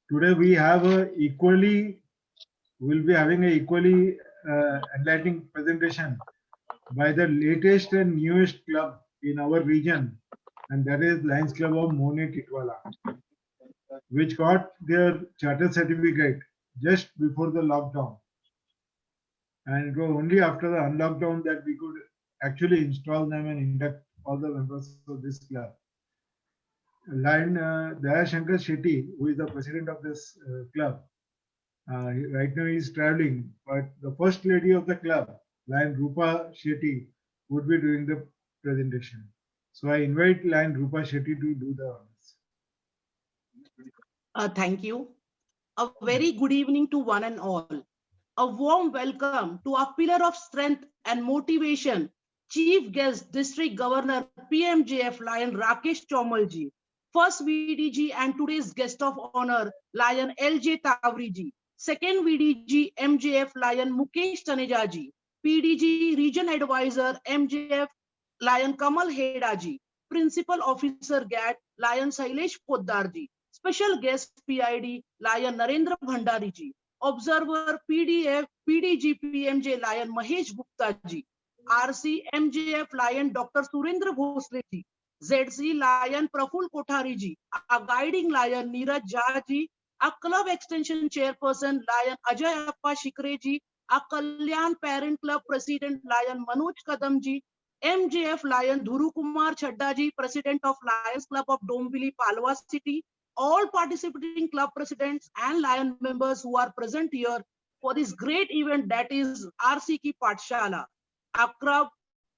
Today we have we'll be having a equally enlightening presentation by the latest and newest club in our region, and that is Lions Club of Mohne Titwala, which got their charter certificate just before the lockdown. And it was only after the unlockdown that we could actually install them and induct all the members of this club. Lion Daya Shankar Shetty, who is the president of this club, right now he is traveling, but the first lady of the club, Lion Rupa Shetty, would be doing the presentation. So I invite Lion Rupa Shetty to do the honors. Thank you. A very good evening to one and all. A warm welcome to our pillar of strength and motivation, Chief Guest District Governor PMJF Lion Rakesh Chomalji, First VDG and today's guest of honor Lion LJ Tavriji, Second VDG MJF Lion Mukesh Tanejaji, PDG Region Advisor MJF Lion Kamal Hedaji, Principal Officer GAT Lion Sailesh Poddarji, Special Guest PID Lion Narendra Bhandariji, Observer PDG PMJ Lion Mahesh Gupta ji, RC MJF Lion Dr. Surendra Bhosle ji, ZC Lion Praful Kothari ji, a guiding Lion Neeraj Jha ji, a club extension chairperson Lion Ajay Appa Shikre ji, a Kalyan Parent Club President Lion Manoj Kadam ji, MJF Lion Dhuru Kumar Chadda ji, President of Lions Club of Dombili, Palwa City, all participating club presidents and Lion members who are present here for this great event that is RC Ki Pathshala. Our club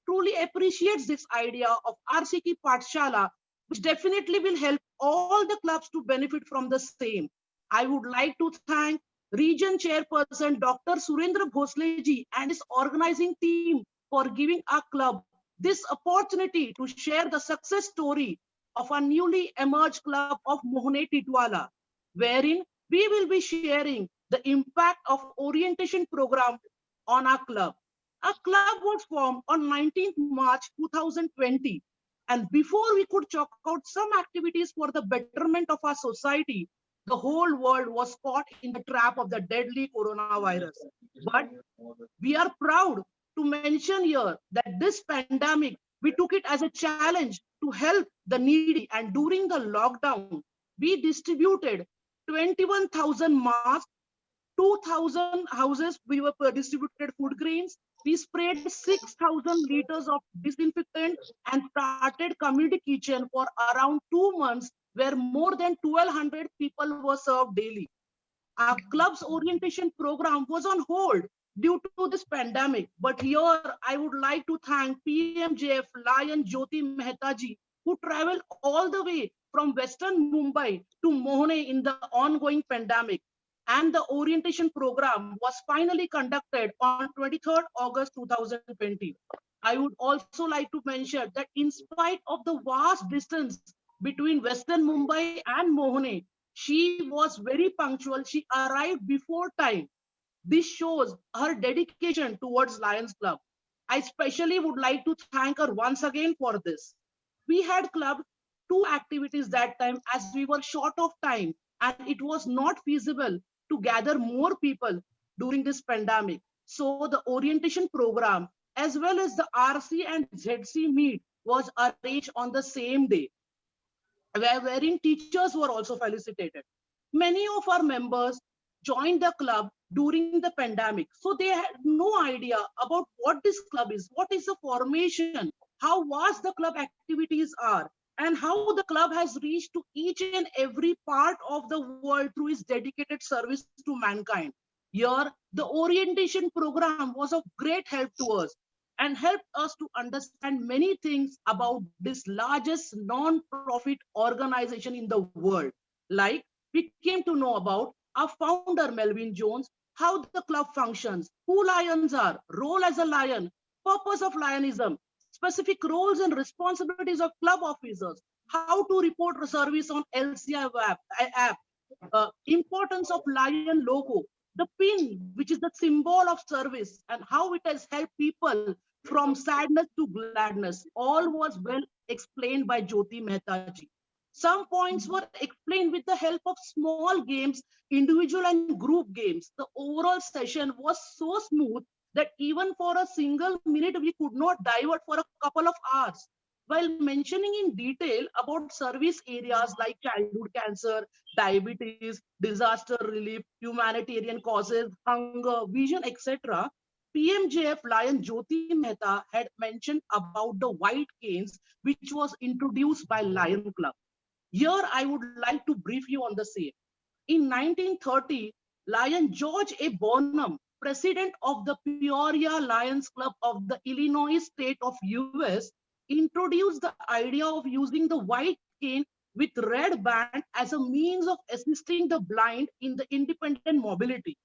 truly appreciates this idea of RC Ki Pathshala, which definitely will help all the clubs to benefit from the same. I would like to thank Region Chairperson Dr. Surendra Bhosle ji and his organizing team for giving our club this opportunity to share the success story of a newly emerged club of Mohne Titwala, wherein we will be sharing the impact of orientation program on our club. Our club was formed on 19th March 2020, and before we could chalk out some activities for the betterment of our society, the whole world was caught in the trap of the deadly coronavirus. But we are proud to mention here that this pandemic, we took it as a challenge to help the needy. And during the lockdown, we distributed 21,000 masks, 2,000 houses, we were distributed food grains. We sprayed 6,000 liters of disinfectant and started community kitchen for around 2 months, where more than 1,200 people were served daily. Our club's orientation program was on hold due to this pandemic. But here I would like to thank PMJF Lion Jyoti Mehta ji, who traveled all the way from Western Mumbai to Mohne in the ongoing pandemic. And the orientation program was finally conducted on 23rd August 2020. I would also like to mention that in spite of the vast distance between Western Mumbai and Mohne, she was very punctual. She arrived before time. This shows her dedication towards Lions Club. I especially would like to thank her once again for this. We had clubbed two activities that time as we were short of time and it was not feasible to gather more people during this pandemic. So the orientation program as well as the RC and ZC meet was arranged on the same day, wherein teachers were also felicitated. Many of our members joined the club during the pandemic, so they had no idea about what this club is, what is the formation, how vast the club activities are, and how the club has reached to each and every part of the world through its dedicated service to mankind. Here, the orientation program was of great help to us and helped us to understand many things about this largest non-profit organization in the world. Like we came to know about our founder Melvin Jones, how the club functions, who lions are, role as a lion, purpose of lionism, specific roles and responsibilities of club officers, how to report a service on LCI app, importance of lion logo, the pin, which is the symbol of service, and how it has helped people from sadness to gladness. All was well explained by Jyoti Mehta ji. Some points were explained with the help of small games, individual and group games. The overall session was so smooth that even for a single minute, we could not divert for a couple of hours. While mentioning in detail about service areas like childhood cancer, diabetes, disaster relief, humanitarian causes, hunger, vision, etc., PMJF Lion Jyoti Mehta had mentioned about the white canes, which was introduced by Lion Club. Here, I would like to brief you on the same. In 1930, Lion George A. Bonham, president of the Peoria Lions Club of the Illinois state of US, introduced the idea of using the white cane with red band as a means of assisting the blind in the independent mobility.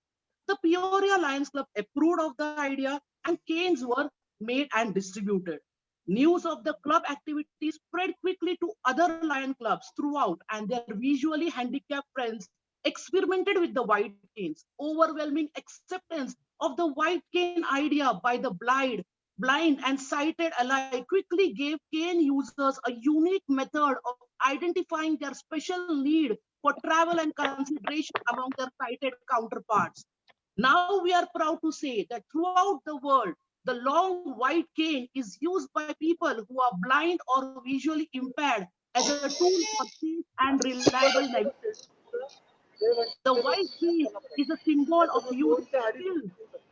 The Peoria Lions Club approved of the idea and canes were made and distributed. News of the club activities spread quickly to other lion clubs throughout, and their visually handicapped friends experimented with the white canes. Overwhelming acceptance of the white cane idea by the blind and sighted alike quickly gave cane users a unique method of identifying their special need for travel and consideration among their sighted counterparts. Now we are proud to say that throughout the world, the long white cane is used by people who are blind or visually impaired as a tool for safe and reliable navigation. The white cane is a symbol of youth, skill,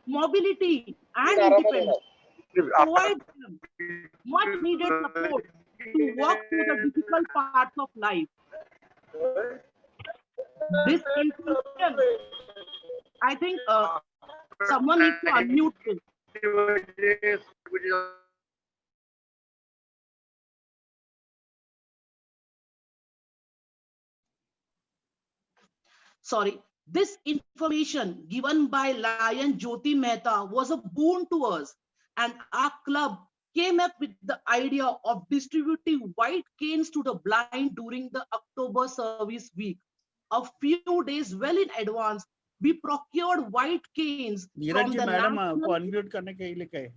mobility, and independence. It provides them much needed support to walk through the difficult parts of life. This introduction, I think someone needs to unmute this. Sorry, this information given by Lion Jyoti Mehta was a boon to us, and our club came up with the idea of distributing white canes to the blind during the October service week. A few days well in advance, we procured white canes Neeraj from जी the madam को national. Unmute करने के लिए कहे.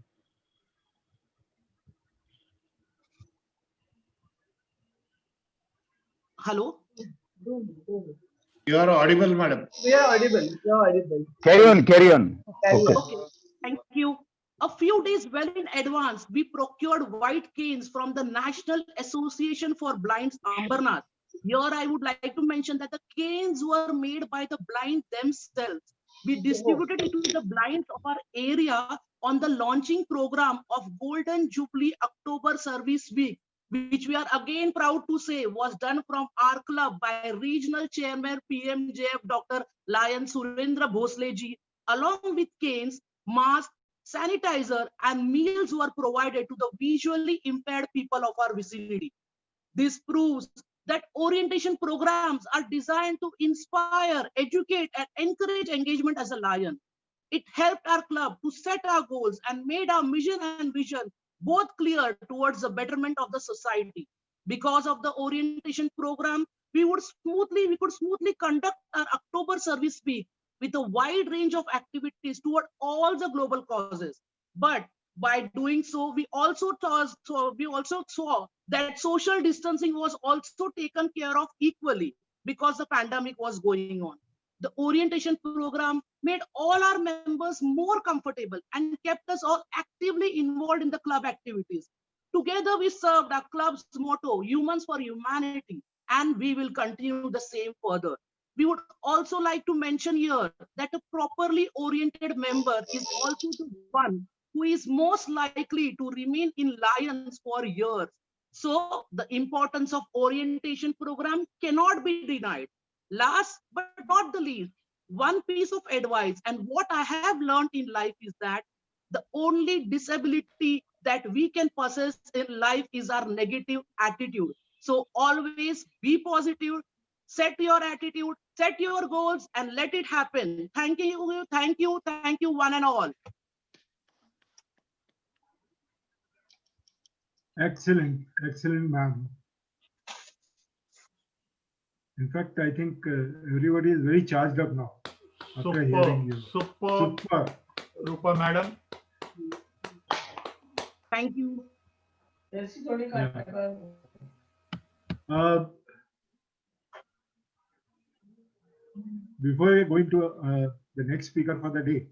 Hello? You are audible, madam. We are audible. You are audible. Carry on, carry on. Carry Okay. on. Okay, thank you. A few days well in advance, we procured white canes from the National Association for Blinds, Ambernath. Here, I would like to mention that the canes were made by the blind themselves. We distributed it to the blinds of our area on the launching program of Golden Jubilee October Service Week, which we are again proud to say was done from our club by Regional Chairman PMJF Dr. Lion Surendra Bhosle ji. Along with canes, masks, sanitizer, and meals were provided to the visually impaired people of our vicinity. This proves that orientation programs are designed to inspire, educate, and encourage engagement as a lion. It helped our club to set our goals and made our mission and vision both clear towards the betterment of the society. Because of the orientation program, we could smoothly conduct our October service week with a wide range of activities toward all the global causes. But by doing so, we also saw that social distancing was also taken care of equally because the pandemic was going on. The orientation program made all our members more comfortable and kept us all actively involved in the club activities. Together, we served our club's motto, Humans for Humanity, and we will continue the same further. We would also like to mention here that a properly oriented member is also the one who is most likely to remain in Lions for years. So the importance of orientation program cannot be denied. Last but not the least, one piece of advice and what I have learned in life is that the only disability that we can possess in life is our negative attitude. So always be positive, set your attitude, set your goals, and let it happen. Thank you, one and all. Excellent, ma'am. In fact, I think everybody is very charged up now after hearing you. Super, Rupa madam. Thank you. Uh, before we going to the next speaker for the day,